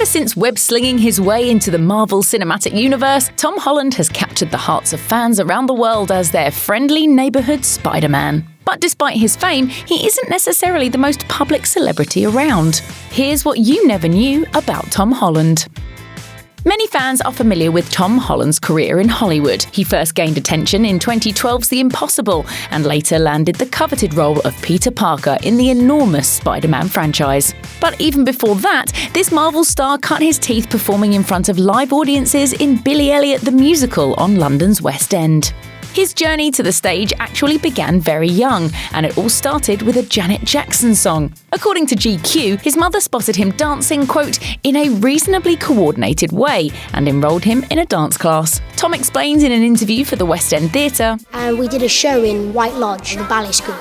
Ever since web-slinging his way into the Marvel Cinematic Universe, Tom Holland has captured the hearts of fans around the world as their friendly neighborhood Spider-Man. But despite his fame, he isn't necessarily the most public celebrity around. Here's what you never knew about Tom Holland. Many fans are familiar with Tom Holland's career in Hollywood. He first gained attention in 2012's The Impossible and later landed the coveted role of Peter Parker in the enormous Spider-Man franchise. But even before that, this Marvel star cut his teeth performing in front of live audiences in Billy Elliot the Musical on London's West End. His journey to the stage actually began very young, and it all started with a Janet Jackson song. According to GQ, his mother spotted him dancing, quote, in a reasonably coordinated way, and enrolled him in a dance class. Tom explains in an interview for the West End Theatre, And we did a show in White Lodge, the ballet school,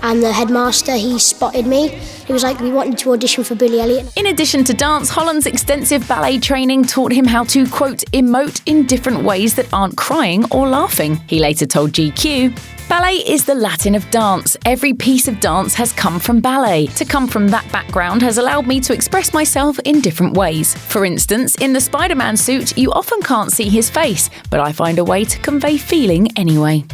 and the headmaster, he spotted me. He was like, we wanted to audition for Billy Elliot. In addition to dance, Holland's extensive ballet training taught him how to, quote, emote in different ways that aren't crying or laughing. He later told GQ, ballet is the Latin of dance. Every piece of dance has come from ballet. To come from that background has allowed me to express myself in different ways. For instance, in the Spider-Man suit, you often can't see his face, but I find a way to convey feeling anyway.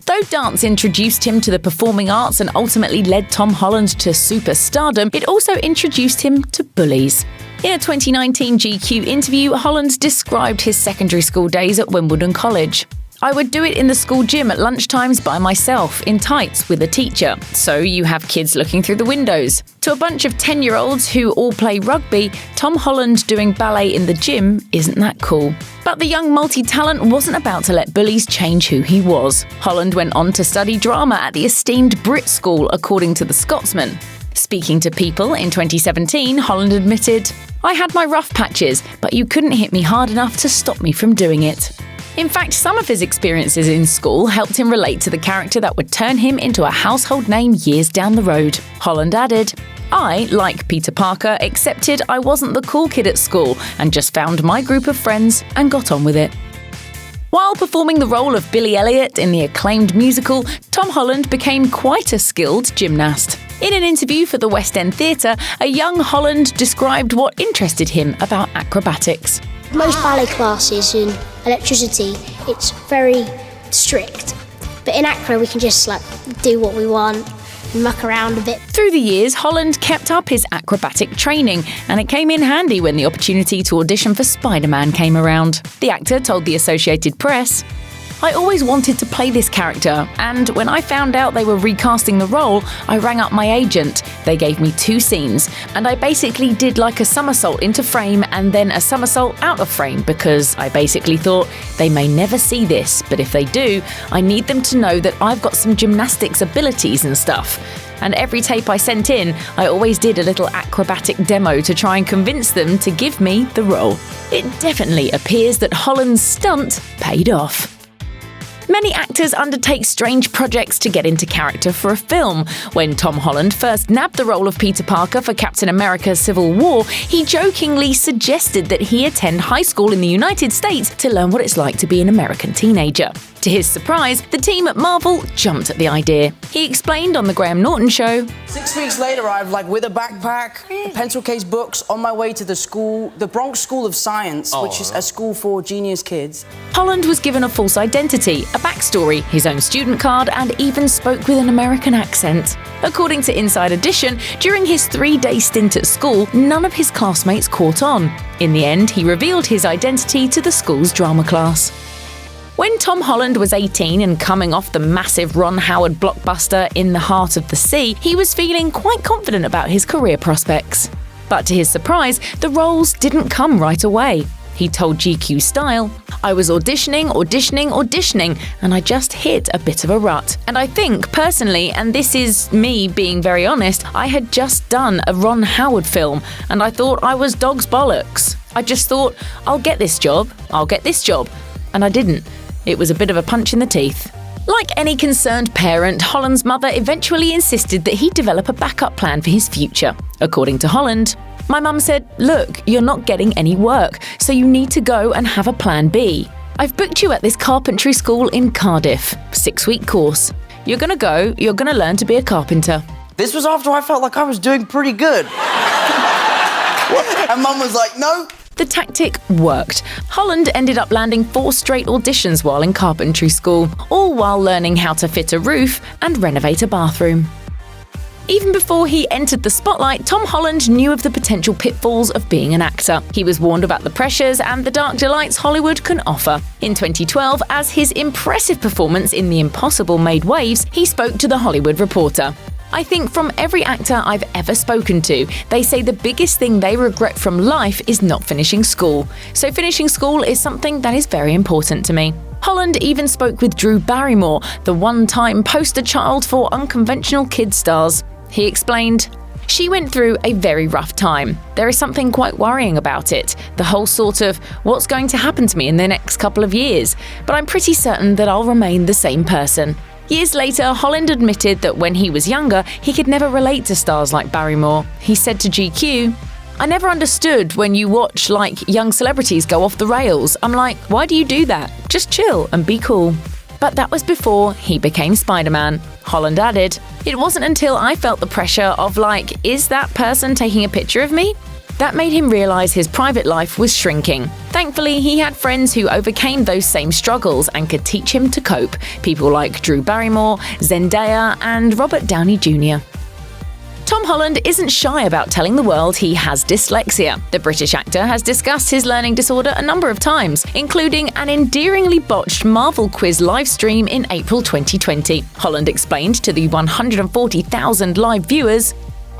Though dance introduced him to the performing arts and ultimately led Tom Holland to superstardom, it also introduced him to bullies. In a 2019 GQ interview, Holland described his secondary school days at Wimbledon College. I would do it in the school gym at lunchtimes by myself, in tights, with a teacher. So you have kids looking through the windows. To a bunch of 10-year-olds who all play rugby, Tom Holland doing ballet in the gym isn't that cool. But the young multi-talent wasn't about to let bullies change who he was. Holland went on to study drama at the esteemed Brit School, according to The Scotsman. Speaking to People in 2017, Holland admitted, I had my rough patches, but you couldn't hit me hard enough to stop me from doing it. In fact, some of his experiences in school helped him relate to the character that would turn him into a household name years down the road. Holland added, I, like Peter Parker, accepted I wasn't the cool kid at school and just found my group of friends and got on with it. While performing the role of Billy Elliot in the acclaimed musical, Tom Holland became quite a skilled gymnast. In an interview for the West End Theatre, a young Holland described what interested him about acrobatics. Most ballet classes in electricity, it's very strict. But in acro, we can just do what we want and muck around a bit. Through the years, Holland kept up his acrobatic training, and it came in handy when the opportunity to audition for Spider-Man came around. The actor told the Associated Press, I always wanted to play this character, and when I found out they were recasting the role, I rang up my agent. They gave me 2 scenes, and I basically did like a somersault into frame and then a somersault out of frame because I basically thought they may never see this, but if they do, I need them to know that I've got some gymnastics abilities and stuff. And every tape I sent in, I always did a little acrobatic demo to try and convince them to give me the role. It definitely appears that Holland's stunt paid off. Many actors undertake strange projects to get into character for a film. When Tom Holland first nabbed the role of Peter Parker for Captain America: Civil War, he jokingly suggested that he attend high school in the United States to learn what it's like to be an American teenager. To his surprise, the team at Marvel jumped at the idea. He explained on The Graham Norton Show, 6 weeks later, I've with a backpack, pencil case books, on my way to the Bronx School of Science, which is a school for genius kids. Holland was given a false identity, a backstory, his own student card, and even spoke with an American accent. According to Inside Edition, during his 3-day stint at school, none of his classmates caught on. In the end, he revealed his identity to the school's drama class. When Tom Holland was 18 and coming off the massive Ron Howard blockbuster In the Heart of the Sea, he was feeling quite confident about his career prospects. But to his surprise, the roles didn't come right away. He told GQ Style, I was auditioning, and I just hit a bit of a rut. And I think, personally, and this is me being very honest, I had just done a Ron Howard film, and I thought I was dog's bollocks. I just thought, I'll get this job, and I didn't. It was a bit of a punch in the teeth. Like any concerned parent, Holland's mother eventually insisted that he develop a backup plan for his future. According to Holland, my mum said, look, you're not getting any work, so you need to go and have a plan B. I've booked you at this carpentry school in Cardiff, 6-week course. You're gonna go, you're gonna learn to be a carpenter. This was after I felt like I was doing pretty good. What? And Mum was like, no. The tactic worked. Holland ended up landing 4 straight auditions while in carpentry school, all while learning how to fit a roof and renovate a bathroom. Even before he entered the spotlight, Tom Holland knew of the potential pitfalls of being an actor. He was warned about the pressures and the dark delights Hollywood can offer. In 2012, as his impressive performance in The Impossible made waves, he spoke to The Hollywood Reporter. I think from every actor I've ever spoken to, they say the biggest thing they regret from life is not finishing school. So finishing school is something that is very important to me. Holland even spoke with Drew Barrymore, the one-time poster child for unconventional kid stars. He explained, "She went through a very rough time. There is something quite worrying about it. The whole sort of, what's going to happen to me in the next couple of years? But I'm pretty certain that I'll remain the same person." Years later, Holland admitted that when he was younger, he could never relate to stars like Barrymore. He said to GQ, "I never understood when you watch, young celebrities go off the rails. I'm like, why do you do that? Just chill and be cool." But that was before he became Spider-Man. Holland added, "It wasn't until I felt the pressure of is that person taking a picture of me?" That made him realize his private life was shrinking. Thankfully, he had friends who overcame those same struggles and could teach him to cope. People like Drew Barrymore, Zendaya, and Robert Downey Jr. Tom Holland isn't shy about telling the world he has dyslexia. The British actor has discussed his learning disorder a number of times, including an endearingly botched Marvel quiz livestream in April 2020. Holland explained to the 140,000 live viewers,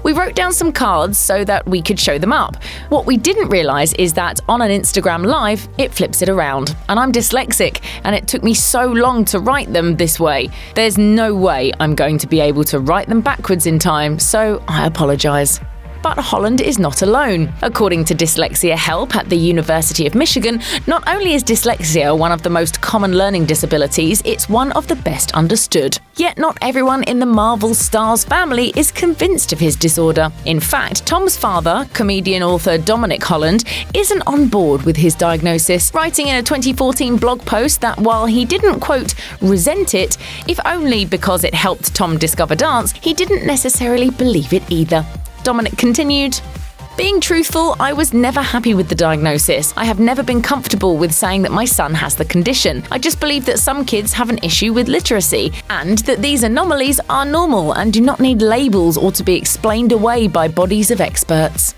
"We wrote down some cards so that we could show them up. What we didn't realize is that on an Instagram Live, it flips it around. And I'm dyslexic, and it took me so long to write them this way. There's no way I'm going to be able to write them backwards in time, so I apologize." But Holland is not alone. According to Dyslexia Help at the University of Michigan, not only is dyslexia one of the most common learning disabilities, it's one of the best understood. Yet not everyone in the Marvel star's family is convinced of his disorder. In fact, Tom's father, comedian-author Dominic Holland, isn't on board with his diagnosis, writing in a 2014 blog post that while he didn't, quote, resent it, if only because it helped Tom discover dance, he didn't necessarily believe it either. Dominic continued, "Being truthful, I was never happy with the diagnosis. I have never been comfortable with saying that my son has the condition. I just believe that some kids have an issue with literacy, and that these anomalies are normal and do not need labels or to be explained away by bodies of experts."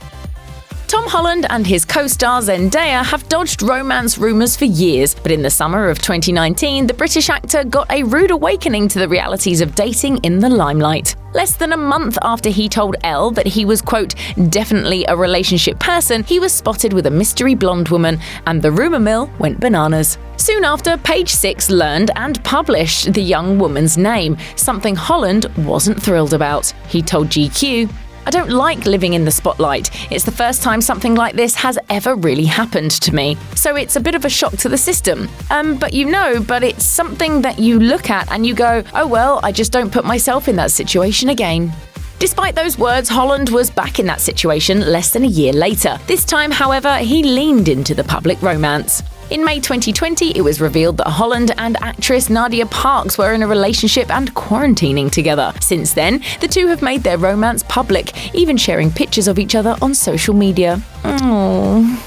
Tom Holland and his co-star Zendaya have dodged romance rumours for years, but in the summer of 2019, the British actor got a rude awakening to the realities of dating in the limelight. Less than a month after he told Elle that he was, quote, definitely a relationship person, he was spotted with a mystery blonde woman, and the rumour mill went bananas. Soon after, Page Six learned and published the young woman's name, something Holland wasn't thrilled about. He told GQ, "I don't like living in the spotlight. It's the first time something like this has ever really happened to me. So it's a bit of a shock to the system. But it's something that you look at and you go, oh well, I just don't put myself in that situation again." Despite those words, Holland was back in that situation less than a year later. This time, however, he leaned into the public romance. In May 2020, it was revealed that Holland and actress Nadia Parks were in a relationship and quarantining together. Since then, the two have made their romance public, even sharing pictures of each other on social media. Aww.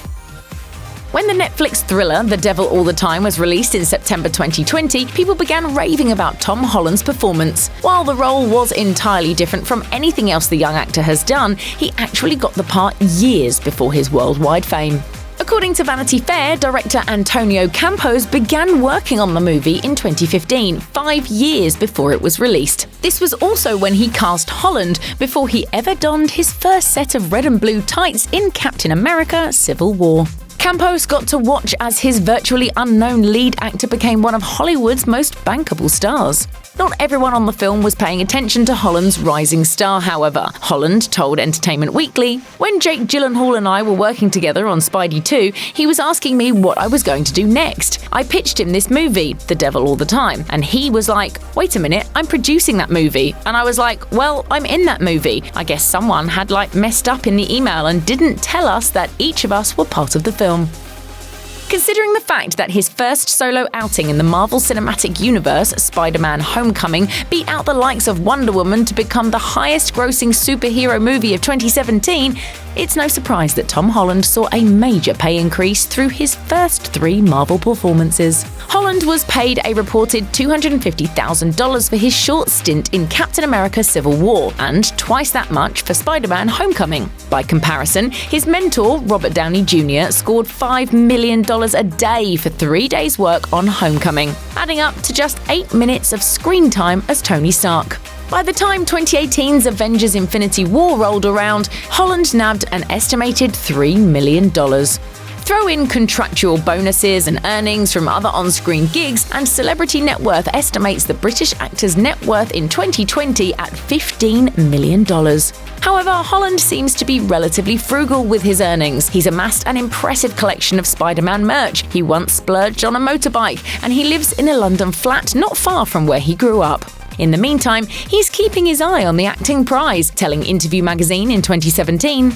When the Netflix thriller The Devil All the Time was released in September 2020, people began raving about Tom Holland's performance. While the role was entirely different from anything else the young actor has done, he actually got the part years before his worldwide fame. According to Vanity Fair, director Antonio Campos began working on the movie in 2015, 5 years before it was released. This was also when he cast Holland, before he ever donned his first set of red and blue tights in Captain America: Civil War. Campos got to watch as his virtually unknown lead actor became one of Hollywood's most bankable stars. Not everyone on the film was paying attention to Holland's rising star, however. Holland told Entertainment Weekly, "When Jake Gyllenhaal and I were working together on Spidey 2, he was asking me what I was going to do next. I pitched him this movie, The Devil All the Time, and he was like, wait a minute, I'm producing that movie. And I was like, well, I'm in that movie. I guess someone had messed up in the email and didn't tell us that each of us were part of the film." Considering the fact that his first solo outing in the Marvel Cinematic Universe, Spider-Man: Homecoming, beat out the likes of Wonder Woman to become the highest-grossing superhero movie of 2017, It's no surprise that Tom Holland saw a major pay increase through his first 3 Marvel performances. Holland was paid a reported $250,000 for his short stint in Captain America: Civil War, and twice that much for Spider-Man: Homecoming. By comparison, his mentor, Robert Downey Jr., scored $5 million a day for 3 days' work on Homecoming, adding up to just 8 minutes of screen time as Tony Stark. By the time 2018's Avengers: Infinity War rolled around, Holland nabbed an estimated $3 million. Throw in contractual bonuses and earnings from other on-screen gigs, and Celebrity Net Worth estimates the British actor's net worth in 2020 at $15 million. However, Holland seems to be relatively frugal with his earnings. He's amassed an impressive collection of Spider-Man merch, he once splurged on a motorbike, and he lives in a London flat not far from where he grew up. In the meantime, he's keeping his eye on the acting prize, telling Interview magazine in 2017,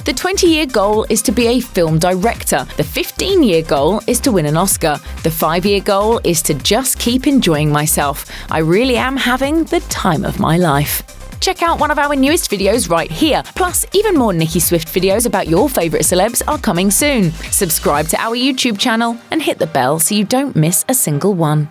"The 20-year goal is to be a film director. The 15-year goal is to win an Oscar. The 5-year goal is to just keep enjoying myself. I really am having the time of my life." Check out one of our newest videos right here. Plus, even more Nicki Swift videos about your favourite celebs are coming soon. Subscribe to our YouTube channel and hit the bell so you don't miss a single one.